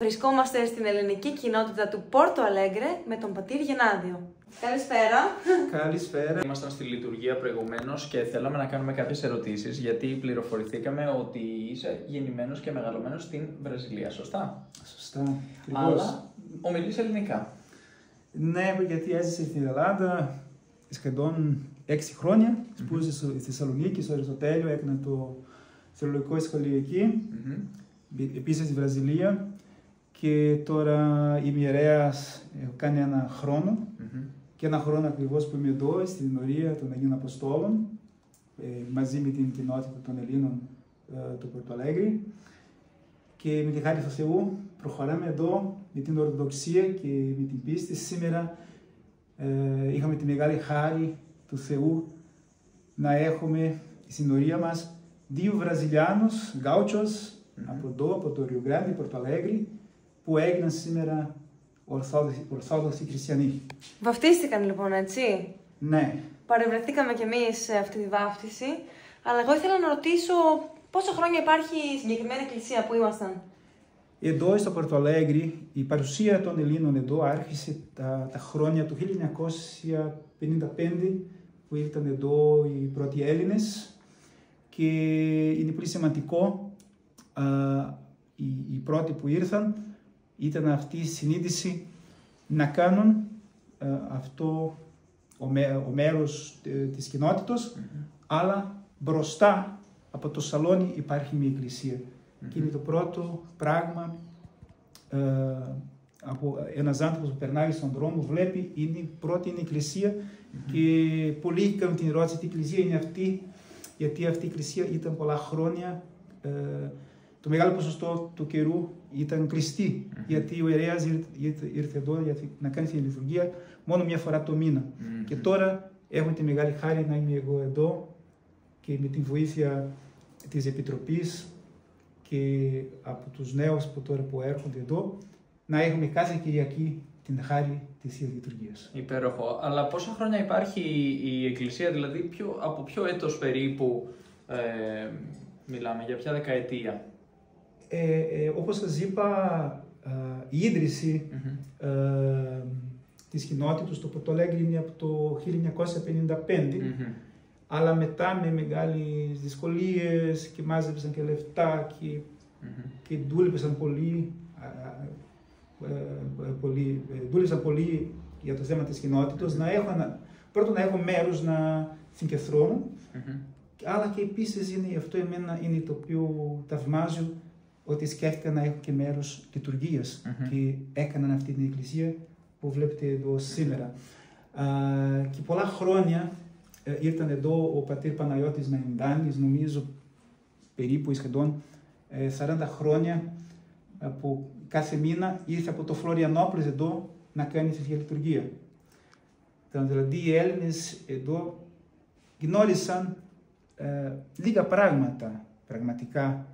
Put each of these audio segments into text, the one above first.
Βρισκόμαστε στην ελληνική κοινότητα του Πόρτο Αλέγκρε με τον πατήρ Γενάδιο. Καλησπέρα. Καλησπέρα. Ήμασταν στη λειτουργία προηγουμένως και θέλαμε να κάνουμε κάποιες ερωτήσεις, γιατί πληροφορηθήκαμε ότι είσαι γεννημένος και μεγαλωμένος στην Βραζιλία, σωστά? Σωστά. Αλλά ομιλείς ελληνικά. Ναι, γιατί έζησα στην Ελλάδα σχεδόν 6 χρόνια. Σπούδασα στη Θεσσαλονίκη, στο Αριστοτέλειο, έκανα το θεολογικό σχολείο εκεί. Επίσης στη Βραζιλία. Και τώρα είμαι ιερέας, έχω κάνει ένα χρόνο. Και ένα χρόνο ακριβώς που είμαι εδώ, στην ενορία των Αγίων Αποστόλων, μαζί με την κοινότητα των Ελλήνων του Πόρτο Αλέγκρε. Και με τη χάρη του Θεού προχωράμε εδώ με την Ορθοδοξία και με την πίστη. Σήμερα είχαμε τη μεγάλη χάρη του Θεού να έχουμε στην ενορία μας 2 Βραζιλιάνους, γκάουτσος, από εδώ, από το Rio Grande, Πόρτο Αλέγκρε, που έγιναν σήμερα Ορθόδοξοι Χριστιανοί. Βαφτίστηκαν λοιπόν, έτσι? Ναι. Παρευρεθήκαμε κι εμείς σε αυτή τη βάφτιση, αλλά εγώ ήθελα να ρωτήσω πόσα χρόνια υπάρχει η συγκεκριμένη εκκλησία που ήμασταν? Εδώ στο Πόρτο Αλέγκρε, η παρουσία των Ελλήνων εδώ άρχισε τα χρόνια του 1955, που ήρθαν εδώ οι πρώτοι Έλληνες, και είναι πολύ σημαντικό. Οι πρώτοι που ήρθαν ήταν αυτή η συνείδηση να κάνουν αυτό ο μέρος της κοινότητας, αλλά μπροστά από το σαλόνι υπάρχει μια εκκλησία. Και είναι το πρώτο πράγμα, από ένας άνθρωπος που περνάει στον δρόμο, βλέπει, πρώτη είναι η εκκλησία, και πολλοί κάνουν την ερώτηση τι εκκλησία είναι αυτή, γιατί αυτή η εκκλησία ήταν πολλά χρόνια, το μεγάλο ποσοστό του καιρού ήταν κλειστή, γιατί ο ιερέας ήρθε εδώ να κάνει τη λειτουργία μόνο μια φορά το μήνα. Και τώρα έχουμε τη μεγάλη χάρη να είμαι εγώ εδώ και με τη βοήθεια της Επιτροπής και από τους νέους που έρχονται εδώ, να έχουμε κάθε Κυριακή την χάρη της Θείας Λειτουργίας. Υπέροχο. Αλλά πόσα χρόνια υπάρχει η εκκλησία, δηλαδή από ποιο έτος περίπου μιλάμε, για ποια δεκαετία? Όπως σας είπα, η ίδρυση της κοινότητας στο Πόρτο Αλέγκρε είναι από το 1955, αλλά μετά με μεγάλες δυσκολίες και μάζεψαν και λεφτά και δούλεψαν πολύ για το θέμα της κοινότητας, πρώτον να έχουν μέρος να συγκεντρώνουν, αλλά και επίσης αυτό εμένα είναι το οποίο θαυμάζω, ότι σκέφτηκαν να έχουν και μέρος λειτουργίας και έκαναν αυτή την εκκλησία που βλέπετε εδώ σήμερα. Και πολλά χρόνια ήρθαν εδώ ο πατήρ Παναγιώτης Μαϊντάνης, νομίζω περίπου σχεδόν 40 χρόνια, που κάθε μήνα ήρθε από το Φλωριανόπλης εδώ να κάνει τη Θεία Λειτουργία. Δηλαδή οι Έλληνες εδώ γνώρισαν λίγα πράγματα πραγματικά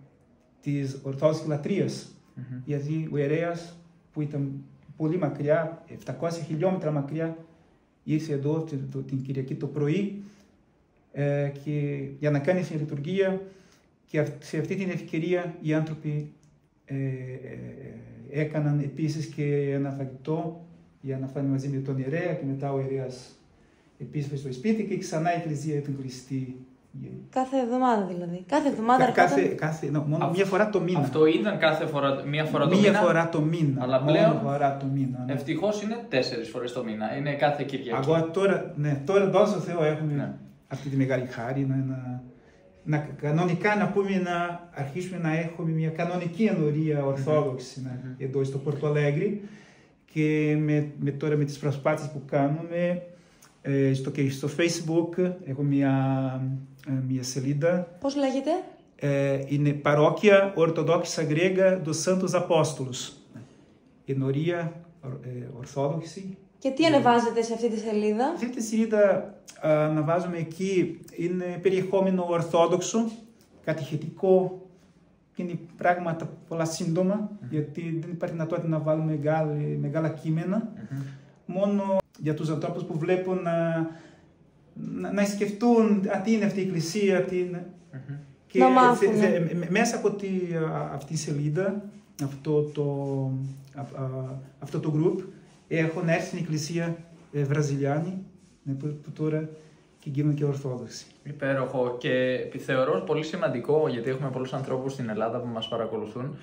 της Ορθόδοξης λατρείας, γιατί ο ιερέας που ήταν πολύ μακριά, 700 χιλιόμετρα μακριά, ήρθε εδώ την Κυριακή το πρωί και για να κάνει την λειτουργία, και σε αυτή την ευκαιρία οι άνθρωποι έκαναν επίσης και ένα φαγητό για να φάνε μαζί με τον ιερέα, και μετά ο ιερέας επίσης στο σπίτι και ξανά η εκκλησία ήταν κλειστή. Κάθε εβδομάδα δηλαδή? Κάθε εβδομάδα μόνο μία φορά το μήνα. Αυτό ήταν μία φορά το μήνα? Μία φορά το μήνα. Αλλά πλέον Ναι. Ευτυχώς είναι 4 φορές το μήνα. Είναι κάθε Κυριακή. Τώρα δόξα Θεώ έχουμε αυτή τη μεγάλη χάρη κανονικά να αρχίσουμε να έχουμε μια κανονική ενορία ορθόδοξη εδώ στο Πόρτο Αλέγκρε, και τώρα με τις προσπάθειες που κάνουμε στο Facebook έχω μια σελίδα. Πώς λέγεται? Είναι Παρόκια Ορθοδόξα Γκρέγα dos Santos Apóstolos. Ενορία Ορθόδοξη. Και τι ανεβάζετε σε αυτή τη σελίδα? Αυτή τη σελίδα αναβάζουμε εκεί, είναι περιεχόμενο ορθόδοξο, κατηχητικό, είναι πράγματα πολλά σύντομα, γιατί δεν υπάρχει δυνατότητα να βάλουμε μεγάλα κείμενα. Μόνο για τους ανθρώπους που βλέπουν να σκεφτούν τι είναι αυτή η εκκλησία, τι είναι. Και μέσα από αυτή τη σελίδα αυτό το group έχουν έρθει στην εκκλησία Βραζιλιάνοι, που τώρα και γίνουν και Ορθόδοξοι. Υπέροχο, και θεωρώ πολύ σημαντικό, γιατί έχουμε πολλούς ανθρώπους στην Ελλάδα που μας παρακολουθούν,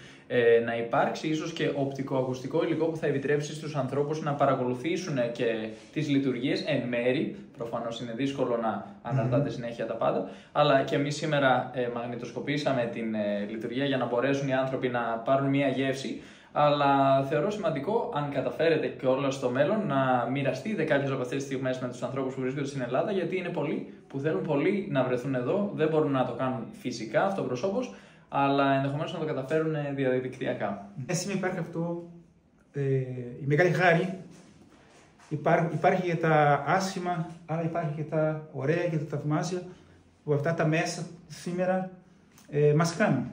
να υπάρξει ίσως και οπτικοακουστικό υλικό που θα επιτρέψει στους ανθρώπους να παρακολουθήσουν και τις λειτουργίες εν μέρη. Προφανώς είναι δύσκολο να αναρτάτε συνέχεια τα πάντα, αλλά και εμείς σήμερα μαγνητοσκοπήσαμε την λειτουργία για να μπορέσουν οι άνθρωποι να πάρουν μια γεύση. Αλλά θεωρώ σημαντικό, αν καταφέρετε και όλα στο μέλλον, να μοιραστείτε κάποιες από αυτές τις στιγμές με τους ανθρώπους που βρίσκονται στην Ελλάδα, γιατί είναι πολλοί που θέλουν πολύ να βρεθούν εδώ, δεν μπορούν να το κάνουν φυσικά αυτοπροσώπως, αλλά ενδεχομένως να το καταφέρουν διαδικτυακά. Σήμερα υπάρχει αυτό, η μεγάλη χάρη, υπάρχει και τα άσχημα, αλλά υπάρχει και τα ωραία και τα θαυμάσια, που αυτά τα μέσα σήμερα μας κάνουν.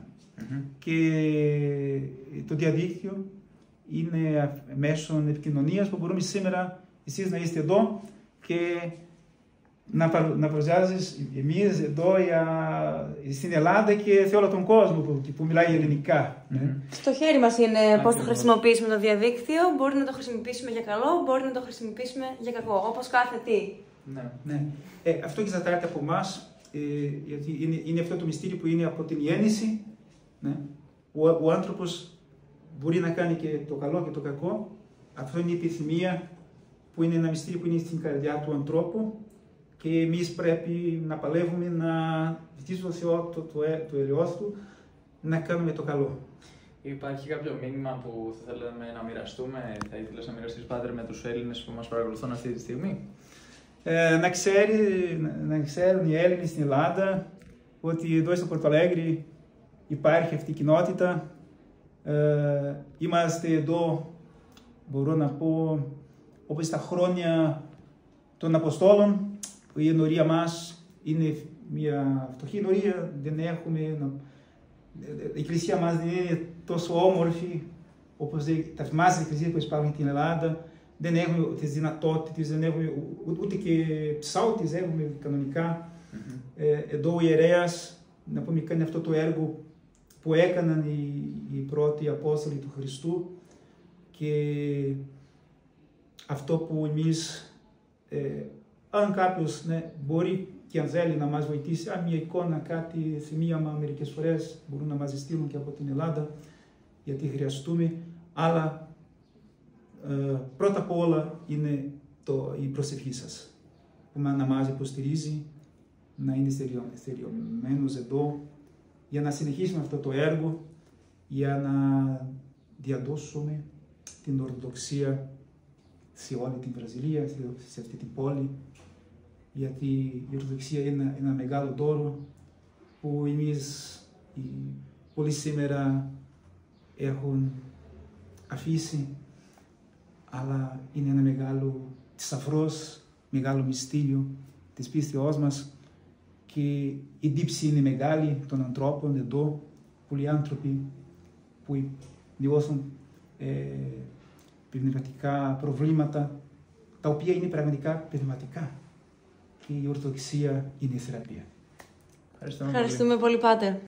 Και το διαδίκτυο είναι μέσω επικοινωνίας που μπορούμε σήμερα εσείς να είστε εδώ και να παρουσιάζεις εμείς εδώ στην Ελλάδα και σε όλο τον κόσμο που μιλάει ελληνικά. Στο χέρι μας είναι πώς το χρησιμοποιήσουμε το διαδίκτυο. Μπορεί να το χρησιμοποιήσουμε για καλό, μπορεί να το χρησιμοποιήσουμε για κακό, όπως κάθε τι. Ναι. Αυτό εξαρτάται από εμάς, γιατί είναι αυτό το μυστήριο που είναι από την γέννηση. Ναι. Ο άνθρωπος μπορεί να κάνει και το καλό και το κακό. Αυτό είναι η επιθυμία που είναι ένα μυστήριο που είναι στην καρδιά του ανθρώπου και εμείς πρέπει να παλεύουμε να ζητήσουμε τον Θεό το ελαιός του να κάνουμε το καλό. Υπάρχει κάποιο μήνυμα που θα θέλαμε να μοιραστούμε, θα ήθελες να μοιραστείς, Πάτερ, με τους Έλληνες που μας παρακολουθούν αυτή τη στιγμή? Να ξέρουν οι Έλληνες στην Ελλάδα ότι εδώ στο Πορτο Αλέγκρι υπάρχει αυτή η κοινότητα. Είμαστε εδώ, μπορώ να πω, όπως στα χρόνια των Αποστόλων, που η ενορία μας είναι μια φτωχή ενορία, δεν έχουμε, η εκκλησία μας δεν είναι τόσο όμορφη όπως τα θαυμάσια εκκλησίες που υπάρχουν στην Ελλάδα. Δεν έχουμε τις δυνατότητες, δεν έχουμε ούτε και ψάουτες έχουμε κανονικά. Εδώ ο ιερέας, να πούμε, κάνει αυτό το έργο που έκαναν οι πρώτοι Απόστολοι του Χριστού, και αυτό που εμείς, αν κάποιος μπορεί και αν θέλει να μας βοηθήσει, αν μια εικόνα, κάτι, σημείωμα, μερικές φορές μπορούν να μας στείλουν και από την Ελλάδα, γιατί χρειαστούμε, αλλά πρώτα απ' όλα είναι η προσευχή σας, που να μας υποστηρίζει, να είναι στερεωμένος εδώ, για να συνεχίσουμε αυτό το έργο, για να διαδώσουμε την Ορθοδοξία σε όλη την Βραζιλία, σε αυτή την πόλη, γιατί η Ορθοδοξία είναι ένα μεγάλο δώρο που εμείς πολλοί σήμερα έχουν αφήσει, αλλά είναι ένα μεγάλο θησαυρός, μεγάλο μυστήριο της πίστεώς μας, και η δίψη είναι μεγάλη των ανθρώπων εδώ, πολλοί άνθρωποι που βιώσουν πνευματικά προβλήματα, τα οποία είναι πραγματικά πνευματικά, και η Ορθοδοξία είναι η θεραπεία. Ευχαριστούμε πολύ, Πάτερ.